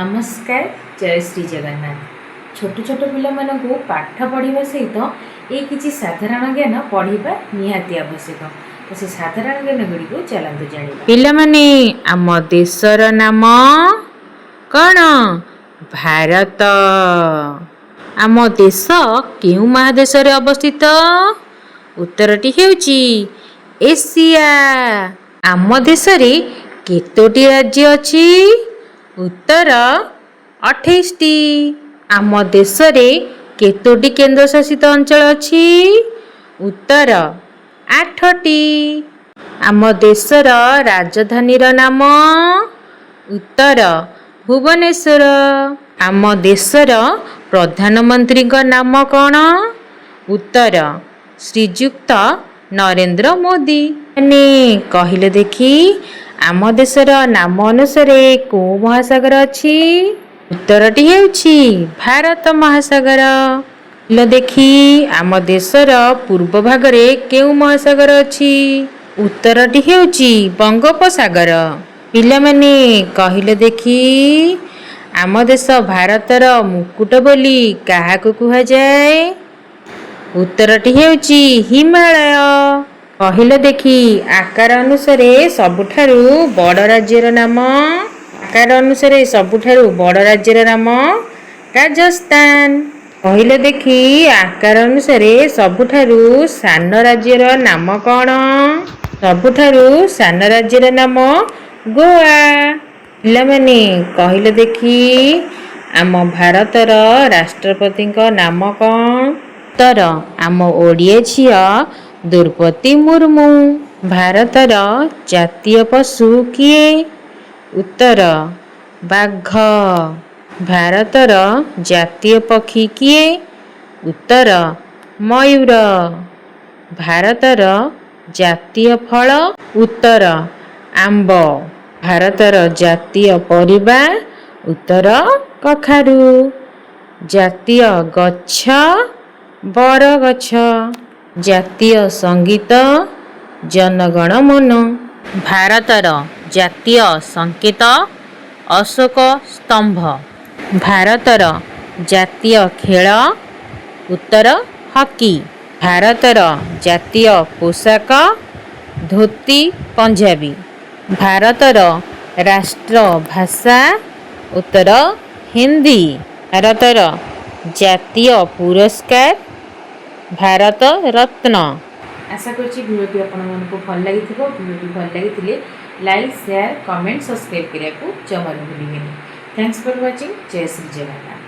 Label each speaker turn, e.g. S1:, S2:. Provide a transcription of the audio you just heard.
S1: नमस्कार। जय श्री जगन्नाथ। छोट छोट पिला मानकु पाठ पढ़िबा सहित ये किसी साधारण ज्ञान पढ़िबा निहाती आवश्यक। तो से साधारण ज्ञान गुड़ी को चलंतु जानिबा। पिला माने आम देशर नाम कौन? भारत। आम देश केउ महादेश रे अवस्थित? उत्तरटी हेउची एशिया। आम देश रे केतोटी राज्य अछि? उत्तर 28टी। आम देश रे केतोटी केंद्र शासित अंचल अछि? उत्तर 8टी। आम देशर राजधानीर नाम? उत्तर भुवनेश्वर। आम देशर प्रधानमंत्री नाम कौन? उत्तर श्रीयुक्त नरेंद्र मोदी। कहले देखी आम देशर नाम अनुसार को महासागर अछि? उत्तरटी हेउछि भारत महासागर। कहले देखी आम देशर पूर्व भागरे केउ महासागर अछि? उत्तरटी हेउछि बंगोपसागर। पिलामाने कहले देखी आम देश भारतर मुकुट बोली काहाकु कुहा जाए? उत्तरटी हेउछि हिमालय। कहले देखी आकार अनुसारे सबुठारु बड़ राज्यर नाम? आकार अनुसारे सबुठारु बड़ राज्यर नाम राजस्थान। कहले देखी आकार अनुसारे सबुठारु सान राज्यर नाम कौन? सबुठारु सान राज्यर नाम गोवा। पिलामाने कहले देखी आम भारतर राष्ट्रपति नाम कौन? उत्तर आम ओडिया झिया द्रौपदी मुर्मू। भारतर जातीय पशु किए? उत्तर बाघ। भारतर जातीय पक्षी किए? उत्तर मयूर। भारतर जातीय फल? उत्तर आंब। भारतर जातीय परिबा? उत्तर कखारु। जातीय गछ? बरगछ। जातीय संगीत? जनगण मन। भारतर जातीय संकेत? अशोक स्तंभ। भारतर जातीय खेल? उत्तर हॉकी। भारतर जातीय पोशाक? धोती पंजाबी। भारतर राष्ट्र भाषा? उत्तर हिंदी। भारतर जातीय पुरस्कार? भारत रत्न। आशा करछि भिडियोटी आपको भल लगी। भिडियोटी भल लगी लाइक शेयर कमेंट सब्सक्राइब करने को जमा भूलिए। Thanks for watching. जय श्री जगन्नाथ।